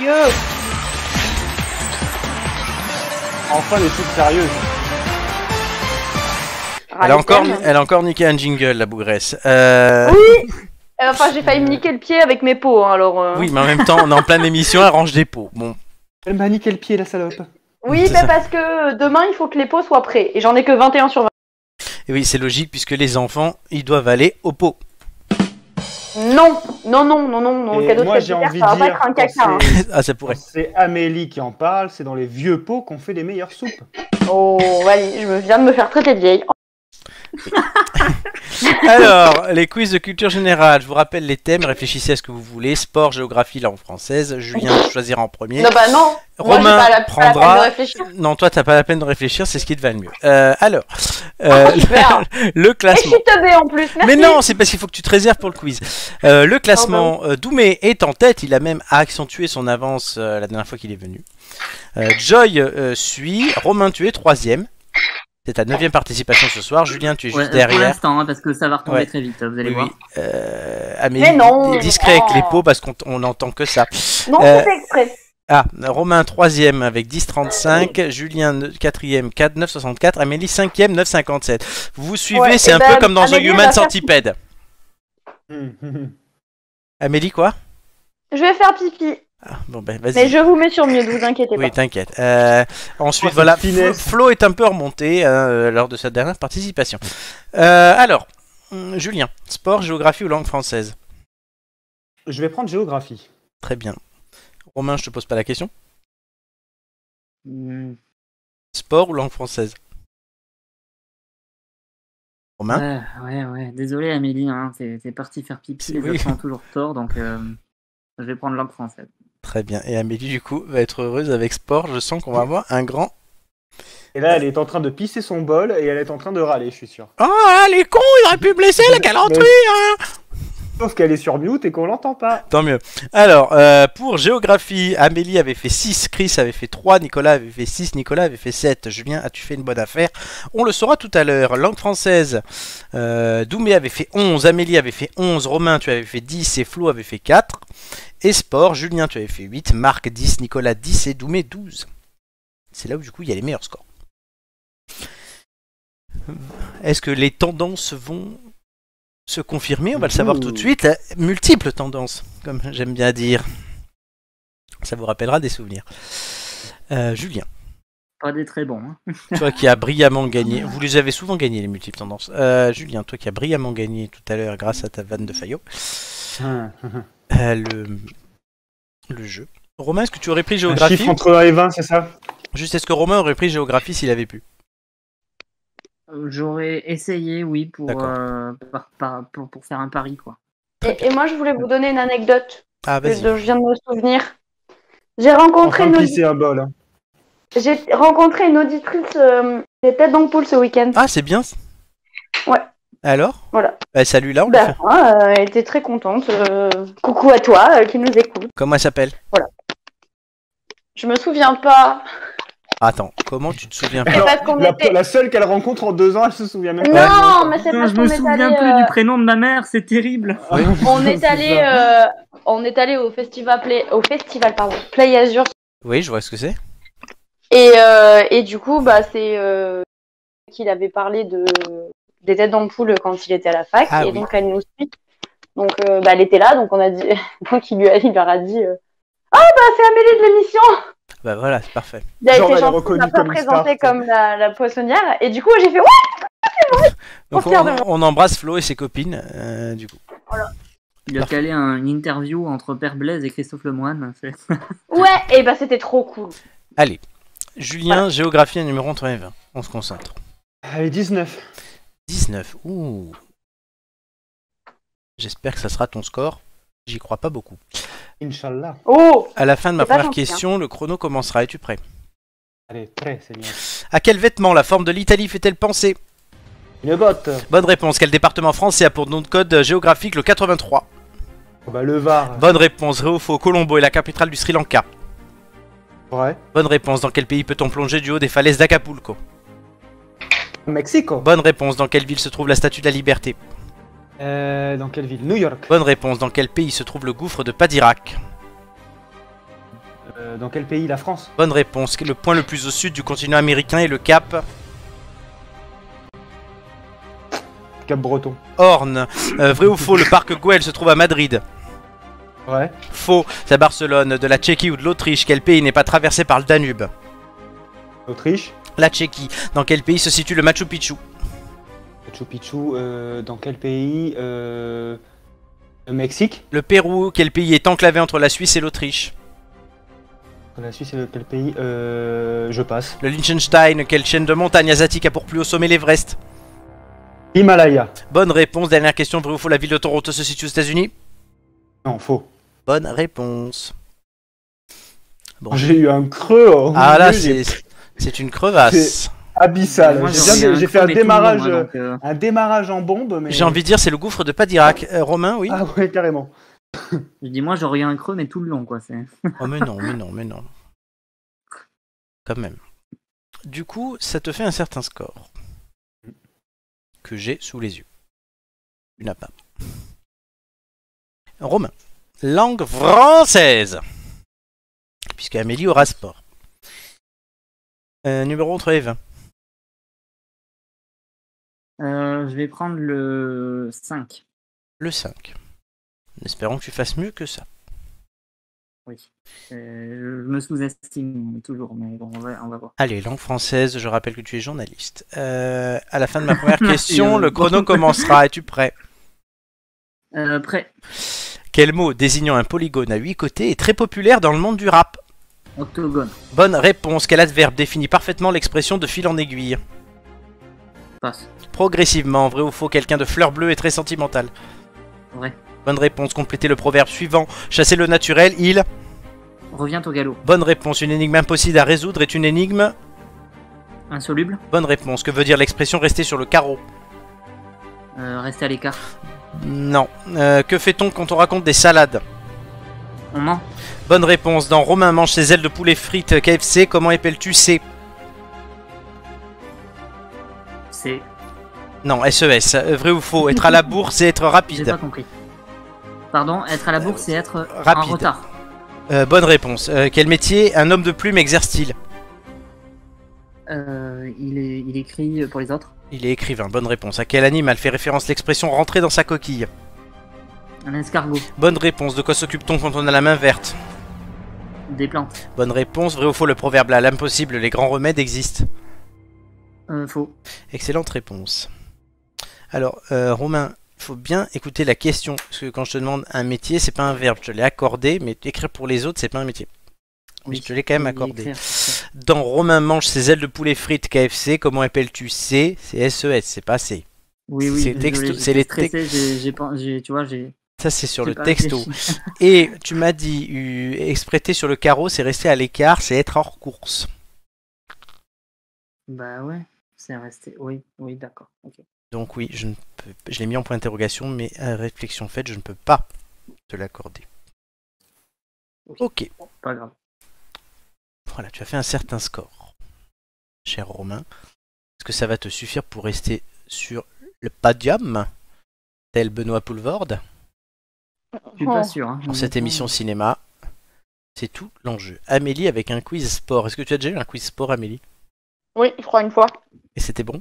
sérieux. Enfin des trucs sérieux. Elle a encore niqué un jingle, la bougresse. Oui. Enfin, j'ai failli me niquer le pied avec mes pots, hein, alors... Oui, mais en même temps, on est en pleine émission, elle range des pots. Bon. Elle m'a niqué le pied, la salope. Oui, mais parce que demain, il faut que les pots soient prêts. Et j'en ai que 21 sur 20. Et oui, c'est logique, puisque les enfants, ils doivent aller au pot. Non, le cadeau de moi, j'ai Saint-Pierre, envie ça va de pas dire, être un caca. Hein. Ah, ça pourrait. C'est Amélie qui en parle, c'est dans les vieux pots qu'on fait les meilleures soupes. Oh, allez, je viens de me faire traiter de vieille. Alors, les quiz de culture générale, je vous rappelle les thèmes, réfléchissez à ce que vous voulez. Sport, géographie, langue française. Julien choisira en premier. Non, bah non. Romain moi, pas la prendra. peine de réfléchir. Non, toi, t'as pas la peine de réfléchir, c'est ce qui te va le mieux. Alors, Super. le Et je classement. suis teubée en plus, merci. Mais non, c'est parce qu'il faut que tu te réserves pour le quiz. Le classement, Doumé est en tête, il a même accentué son avance la dernière fois qu'il est venu. Joy suit, Romain, tu es 3ème. C'est ta 9ème participation ce soir. Julien, tu es juste derrière. Pour l'instant, hein, parce que ça va retomber très vite, vous allez voir. Amélie, Mais non. discret avec les pots parce qu'on n'entend que ça. Non, c'est fait exprès. Ah, Romain 3ème avec 10,35, Julien 4ème 9,64, Amélie 5ème 9,57. Vous vous suivez, Ouais, c'est un peu comme dans The Amélie, Human Centipede. Amélie quoi? Je vais faire pipi. Ah, bon ben vas-y. Mais je vous mets sur mute, vous inquiétez pas. Oui, t'inquiète. Ensuite, voilà, Flo est un peu remonté lors de sa dernière participation. Alors, Julien, sport, géographie ou langue française? Je vais prendre géographie. Très bien. Romain, je te pose pas la question. Sport ou langue française? Romain? Ouais. Désolé Amélie, hein, t'es parti faire pipi, Oui. je prends toujours tort, donc je vais prendre langue française. Très bien. Et Amélie, du coup, va être heureuse avec sport. Je sens qu'on va avoir un grand... Et là, elle est en train de pisser son bol et elle est en train de râler, je suis sûr. Oh, les cons, il aurait pu blesser la galanterie, hein. Sauf qu'elle est sur mute et qu'on l'entend pas. Tant mieux. Alors, pour géographie, Amélie avait fait 6, Chris avait fait 3, Nicolas avait fait 6, Nicolas avait fait 7. Julien, as-tu fait une bonne affaire? On le saura tout à l'heure. Langue française, Doumé avait fait 11, Amélie avait fait 11, Romain, tu avais fait 10 et Flo avait fait 4. Et sport, Julien, tu avais fait 8, Marc 10, Nicolas 10 et Doumé 12. C'est là où du coup il y a les meilleurs scores. Est-ce que les tendances vont se confirmer? On va le savoir tout de suite. Multiples tendances, comme j'aime bien dire. Ça vous rappellera des souvenirs. Julien. Pas des très bons. Hein. Toi qui as brillamment gagné. Vous les avez souvent gagné, les multiples tendances. Julien, toi qui as brillamment gagné tout à l'heure grâce à ta vanne de Fayot. Le jeu. Romain, est-ce que tu aurais pris géographie? Un chiffre entre 1 et 20, c'est ça? Juste, est-ce que Romain aurait pris géographie s'il avait pu? J'aurais essayé, oui, pour faire un pari, quoi. Et moi, je voulais vous donner une anecdote. Ah, vas-y. Je viens de me souvenir. J'ai rencontré une auditrice des Têtes d'Ampoule ce week-end. Ah, c'est bien. Ouais. Alors? Voilà. Salut là, on bah, elle était très contente. Coucou à toi qui nous écoute. Comment elle s'appelle? Voilà. Je me souviens pas. Attends, comment tu te souviens pas? La seule qu'elle rencontre en 2 ans, elle se souvient même pas. Non, mais c'est parce qu'on est allé... Je me souviens plus du prénom de ma mère, c'est terrible. Oui. On est allé au festival Play Azure. Oui, je vois ce que c'est. Et du coup, bah c'est qu'il avait parlé des Têtes d'Ampoule quand il était à la fac, et donc elle nous suit. Donc elle était là, donc on a dit, donc il leur a dit, ah bah c'est Amélie de l'émission. Bah voilà, c'est parfait. Il a été gentil, il m'a pas présenté comme la poissonnière, et du coup j'ai fait ouais. Donc on embrasse Flo et ses copines, du coup. Voilà. Il a calé une interview entre Père Blaise et Christophe Lemoine. Ouais, et bah c'était trop cool. Allez, Julien, géographie numéro entre 1 et 20. On se concentre. Allez, 19. 19, ouh. J'espère que ça sera ton score. J'y crois pas beaucoup. Inch'Allah. Oh, à la fin de ma première question, le chrono commencera. Es-tu prêt? Allez, prêt, Seigneur. À quel vêtement la forme de l'Italie fait-elle penser? Une botte. Bonne réponse. Quel département français a pour nom de code géographique le 83? Oh bah, le Var. Bonne réponse. Vrai ou faux? Colombo est la capitale du Sri Lanka. Ouais. Bonne réponse. Dans quel pays peut-on plonger du haut des falaises d'Acapulco? Mexico. Bonne réponse. Dans quelle ville se trouve la Statue de la Liberté? Dans quelle ville? New York. Bonne réponse. Dans quel pays se trouve le gouffre de Padirac? Dans quel pays? La France? Bonne réponse. Le point le plus au sud du continent américain est le cap Cap-Breton. Horn. Vrai ou faux, le parc Güell se trouve à Madrid? Ouais. Faux, c'est à Barcelone. De la Tchéquie ou de l'Autriche, quel pays n'est pas traversé par le Danube? Autriche. La Tchéquie. Dans quel pays se situe le Machu Picchu? Machu Picchu. Dans quel pays? Le Mexique. Le Pérou. Quel pays est enclavé entre la Suisse et l'Autriche? La Suisse, c'est quel pays? Je passe. Le Liechtenstein. Quelle chaîne de montagnes asiatiques a pour plus haut sommet l'Everest? Himalaya. Bonne réponse. Dernière question. Vrai ou faux, la ville de Toronto se situe aux États-Unis? Non, faux. Bonne réponse. Bon. J'ai eu un creux. Ah là, c'est une crevasse. Abyssal. Moi, J'ai fait un démarrage, un démarrage en bombe. Mais... J'ai envie de dire, c'est le gouffre de Padirac. Romain, oui? Ah ouais, carrément. Je dis, moi, j'aurais eu un creux, mais tout le long, quoi. Oh, mais non. Quand même. Du coup, ça te fait un certain score. Que j'ai sous les yeux. Tu n'as pas. Romain. Langue française. Puisque Amélie aura sport. Numéro entre les 20. Je vais prendre le 5. Le 5. Espérons que tu fasses mieux que ça. Oui. Je me sous-estime toujours, mais bon, on va voir. Allez, langue française, je rappelle que tu es journaliste. À la fin de ma première question, le chrono commencera. Es-tu prêt? Prêt. Quel mot désignant un polygone à 8 côtés est très populaire dans le monde du rap? Octogone. Bonne réponse. Quel adverbe définit parfaitement l'expression de fil en aiguille? Passe. Progressivement, vrai ou faux, quelqu'un de fleur bleue est très sentimental? Vrai. Bonne réponse. Complétez le proverbe suivant. Chasser le naturel, il... Revient au galop. Bonne réponse. Une énigme impossible à résoudre est une énigme... Insoluble. Bonne réponse. Que veut dire l'expression rester sur le carreau? Rester à l'écart. Non. Que fait-on quand on raconte des salades? On ment. Bonne réponse. Dans Romain mange ses ailes de poulet frites KFC, comment épelles-tu C? C'est... Non, SES. Vrai ou faux? Être à la bourse, c'est être J'ai rapide. pas compris. Pardon, être à la bourse, c'est être rapide. en retard. Bonne réponse. Quel métier un homme de plume exerce-t-il? Il écrit pour les autres. Il est écrivain. Bonne réponse. À quel animal fait référence l'expression rentrer dans sa coquille? Un escargot. Bonne réponse. De quoi s'occupe-t-on quand on a la main verte? Des plantes. Bonne réponse. Vrai ou faux, le proverbe là, l'impossible, les grands remèdes existent? Faux. Excellente réponse. Alors, Romain, il faut bien écouter la question. Parce que quand je te demande un métier, c'est pas un verbe. Je te l'ai accordé, mais écrire pour les autres, c'est pas un métier. Mais je te l'ai quand même accordé. Dans Romain mange ses ailes de poulet frites KFC, comment appelles-tu C? C'est SES, c'est pas C. Oui, oui, c'est texto, c'est les tu vois, j'ai... Ça, c'est sur le texto. Et tu m'as dit, exprès sur le carreau, c'est rester à l'écart, c'est être hors course. Bah ouais, c'est resté. Oui, oui, d'accord. Okay. Donc oui, je l'ai mis en point d'interrogation, mais réflexion faite, je ne peux pas te l'accorder. Oui. Ok. Pas grave. Voilà, tu as fait un certain score, cher Romain. Est-ce que ça va te suffire pour rester sur le podium, tel Benoît Poulvorde? Je suis pas sûr. Hein, pour cette émission cinéma, c'est tout l'enjeu. Amélie avec un quiz sport. Est-ce que tu as déjà eu un quiz sport, Amélie? Oui, je crois une fois. Et c'était bon?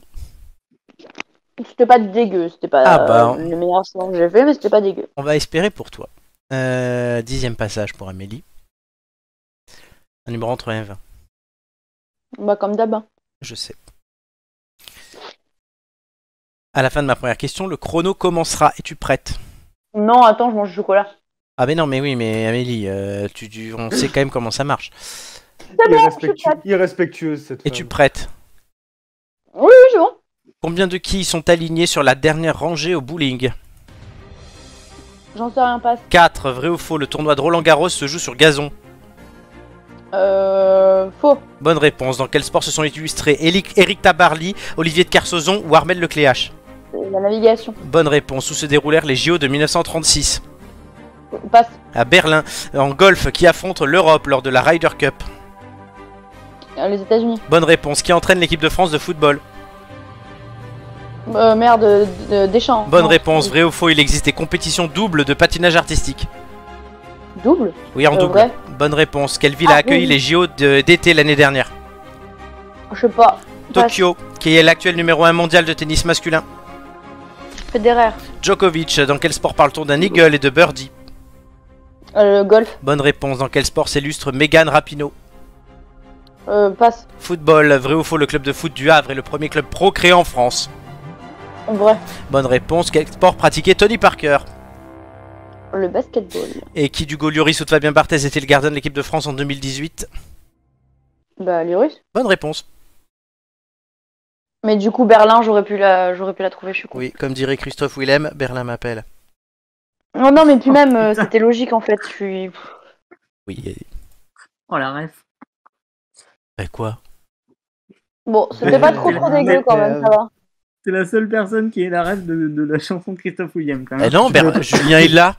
C'était pas dégueu, c'était pas le meilleur sport que j'ai fait, mais c'était pas dégueu. On va espérer pour toi. 10e passage pour Amélie. Un numéro entre 1 et 20. Bah comme d'hab. Je sais. À la fin de ma première question, le chrono commencera. Es-tu prête? Non, attends, je mange du chocolat. Ah mais non, mais oui, mais Amélie, on sait quand même comment ça marche. Irrespectueuse cette femme. Es-tu prête? Oui, oui, c'est bon. Combien de quilles sont alignés sur la dernière rangée au bowling? J'en sais rien, passe. 4. Vrai ou faux, le tournoi de Roland-Garros se joue sur gazon? Faux. Bonne réponse. Dans quel sport se sont illustrés Éric Tabarly, Olivier de Kersauzon ou Armel Lecléache? La navigation. Bonne réponse. Où se déroulèrent les JO de 1936? Passe. À Berlin. En golf, qui affronte l'Europe lors de la Ryder Cup? Les États-Unis. Bonne réponse. Qui entraîne l'équipe de France de football? Merde, Deschamps. Bonne réponse. Vrai ou faux, il existe des compétitions doubles de patinage artistique? Double? Oui, en double. Vrai. Bonne réponse. Quelle ville a accueilli oui. les JO d'été l'année dernière? Je sais pas. Tokyo, qui est l'actuel numéro 1 mondial de tennis masculin. Federer. Djokovic, dans quel sport parle-t-on d'un eagle et de birdie? Golf. Bonne réponse. Dans quel sport s'illustre Megan Rapinoe? Passe. Football, vrai ou faux, le club de foot du Havre est le premier club pro créé en France? Vrai. Bonne réponse. Quel sport pratiquait Tony Parker? Le basketball. Et qui du Lloris ou de Fabien Barthez était le gardien de l'équipe de France en 2018? Bah, Lloris. Bonne réponse. Mais du coup, Berlin, j'aurais pu la trouver, je suis con. Oui, comme dirait Christophe Willem, Berlin m'appelle. Oh non, mais puis même, c'était logique en fait. Je suis. Oui, Oh la ref. et quoi? Bon, c'était pas trop dégueu quand même, ça va. C'est la seule personne qui est la ref de la chanson de Christophe William quand même. Eh non, Julien il l'a.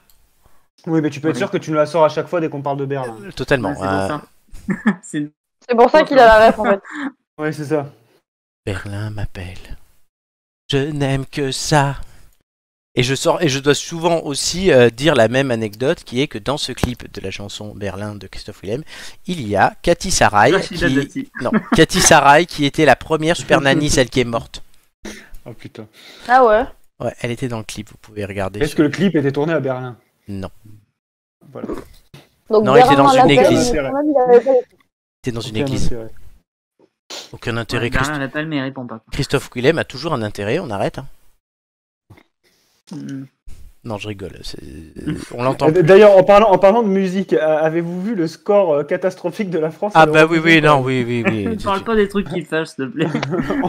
Oui, mais tu peux être sûr que tu nous la sors à chaque fois dès qu'on parle de Berlin. Totalement. Ouais, c'est pour ça. C'est- C'est pour ça qu'il a la ref en fait. Ouais, c'est ça. Berlin m'appelle. Je n'aime que ça. Et je dois souvent aussi dire la même anecdote qui est que dans ce clip de la chanson Berlin de Christophe Willem, il y a Cathy Sarai Rachida Dati. Cathy Sarai qui était la première Super Nanny, celle qui est morte. Oh putain. Ah ouais. Ouais, elle était dans le clip, vous pouvez regarder. Est-ce que le clip était tourné à Berlin? Non. Voilà. Donc, Non, il était dans Berlin une l'appelle, église. mais quand même, il avait pas- C'était dans une Aucun église. intérêt. Aucun intérêt. Ouais, Berlin l'appelle mais il répond pas. Christophe Willem a toujours un intérêt, on arrête. Hein. Hmm. Non, je rigole. On l'entend. D'ailleurs, en parlant de musique, avez-vous vu le score catastrophique de la France à Ah bah oui, l'Eurovision, oui. Ne parle pas des trucs qui fâchent, s'il te plaît.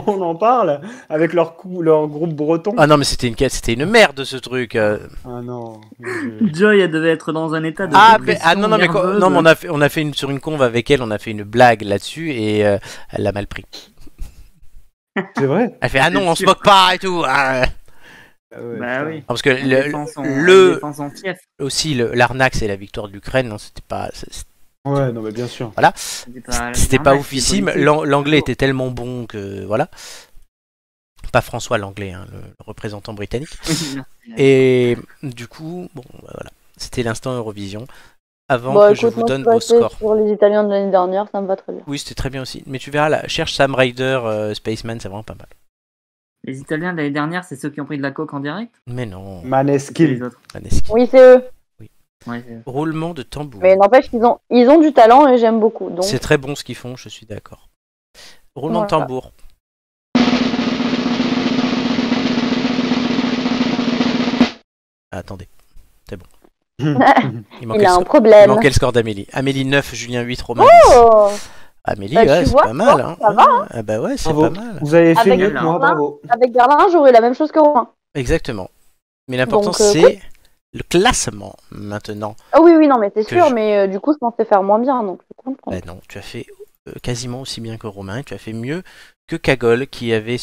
On en parle avec leur groupe breton. Ah non, mais c'était une merde ce truc. Ah non. Joy, elle devait être dans un état de Non, dépression non, mais nerveuse. non, mais on a fait sur une conve avec elle, on a fait une blague là-dessus et elle l'a mal pris. C'est vrai. Elle fait ah non, C'est on se sûr. moque pas et tout. Ah. Ah ouais, Bah putain. oui. Parce que Elle défend son- elle le défend son fief. aussi l'arnaque c'est la victoire de l'Ukraine, non, c'était pas Ouais, non, mais bien sûr. c'était pas oufissime. politique. L'anglais était tellement bon que voilà. Pas François l'anglais, hein, le représentant britannique. Et du coup, bon, bah, voilà, c'était l'instant Eurovision. Avant Bon, que je écoute, vous moi, donne je suis vos restée scores. sur les Italiens de l'année dernière, ça me va très bien. Oui, c'était très bien aussi. Mais tu verras là, cherche Sam Ryder, Spaceman, c'est vraiment pas mal. Les Italiens de l'année dernière, c'est ceux qui ont pris de la coke en direct? Mais non, C'est les Maneskin. autres. Maneskin. Oui, c'est eux. Ouais, c'est- Roulement de tambour. Mais n'empêche qu'ils ont du talent et j'aime beaucoup. Donc, C'est très bon ce qu'ils font, je suis d'accord. Roulement de Voilà. tambour. Ah, attendez, c'est bon. Il il manquait, a un il problème. manquait le score d'Amélie. Amélie 9, Julien 8, Romain 10. Oh, Amélie, Bah, ouais, tu c'est vois, pas mal. Hein. ça va, Ah bah ouais, c'est Bravo. pas mal. Vous avez fait Avec mieux que moi, Berlin. bravo. avec Berlin, j'aurais la même chose que Romain. Exactement. Mais l'important Donc, c'est le classement maintenant. Ah oui, non, mais c'est Que sûr, je- mais du coup, je pensais faire moins bien, donc je comprends. Bah non, tu as fait quasiment aussi bien que Romain. Tu as fait mieux que Cagole qui avait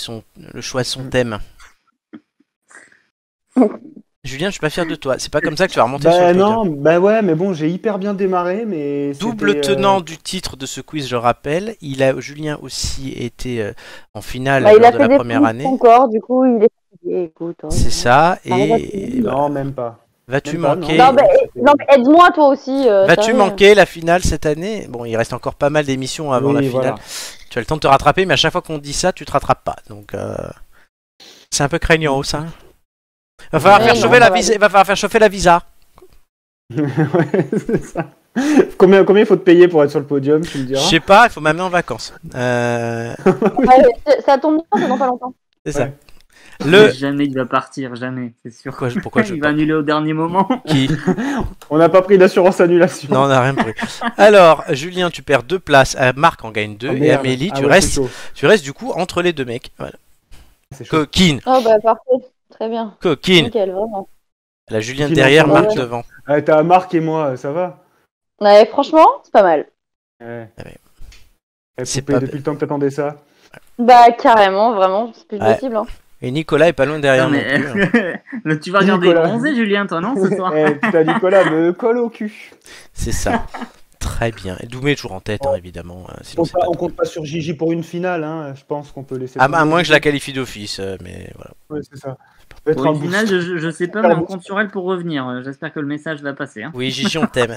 le choix de son thème. Julien, je suis pas fier de toi. C'est pas comme ça que tu vas remonter sur Bah le podium. non, bah ouais, mais bon, j'ai hyper bien démarré, mais Double c'était, tenant du titre de ce quiz, je rappelle. Julien aussi été en finale Bah, il lors a de fait la des première petits année. encore, du coup, il est fatigué, écoute. Hein. C'est ça. Arrête. Et bah, Non, même pas. vas-tu Même pas, manquer Non, mais aide-moi toi aussi. Vas-tu sérieux. manquer la finale cette année? Bon, il reste encore pas mal d'émissions avant Oui, la finale. voilà. Tu as le temps de te rattraper, mais à chaque fois qu'on dit ça, tu te rattrapes pas. Donc, c'est un peu craignant, ça. Va falloir Ouais, faire non, chauffer ça la va visa. Va falloir faire chauffer la visa. Ouais, c'est ça. Combien il faut te payer pour être sur le podium, tu me Je diras? sais pas, il faut m'amener en vacances. Ouais, ça tombe bien, c'est dans pas longtemps. C'est ça. Ouais. Le Jamais il va partir, jamais, c'est sûr. pourquoi je Il va annuler au dernier moment. qui On n'a pas pris d'assurance annulation. Non, on n'a rien pris. Alors, Julien, tu perds 2 places. Marc en gagne 2 Oh, et merde. Amélie, Ah tu ouais, restes, c'est chaud. du coup entre les deux mecs. Voilà. C'est chaud. Coquine, Oh bah parfait, très bien. coquine. Nickel, vraiment. La Julien Coquine derrière, ensemble, Marc ouais. devant. Ah, t'as Marc et moi, ça va? Ouais, franchement, c'est pas mal. Ouais. Ah ouais. Eh, C'est poupée, pas- depuis le temps que t'attendais ça. Bah carrément, vraiment, c'est plus Ouais. possible. Hein. Et Nicolas est pas loin derrière Non, non mais... plus. Hein. Là, tu vas regarder Nicolas. bronzé, Julien, toi, non, ce soir? Eh, putain, Nicolas me colle au cul. C'est ça. Très bien. Et Doumé est toujours en tête, hein, évidemment. Sinon, c'est On pas... compte pas sur Gigi pour une finale, hein. Je pense qu'on peut laisser. À moins que je la qualifie d'office, mais voilà. Ouais, c'est ça. Peut être Pour un une finale, boost. je sais pas, mais on compte sur elle pour revenir. J'espère que le message va passer. Hein. Oui, Gigi, on t'aime.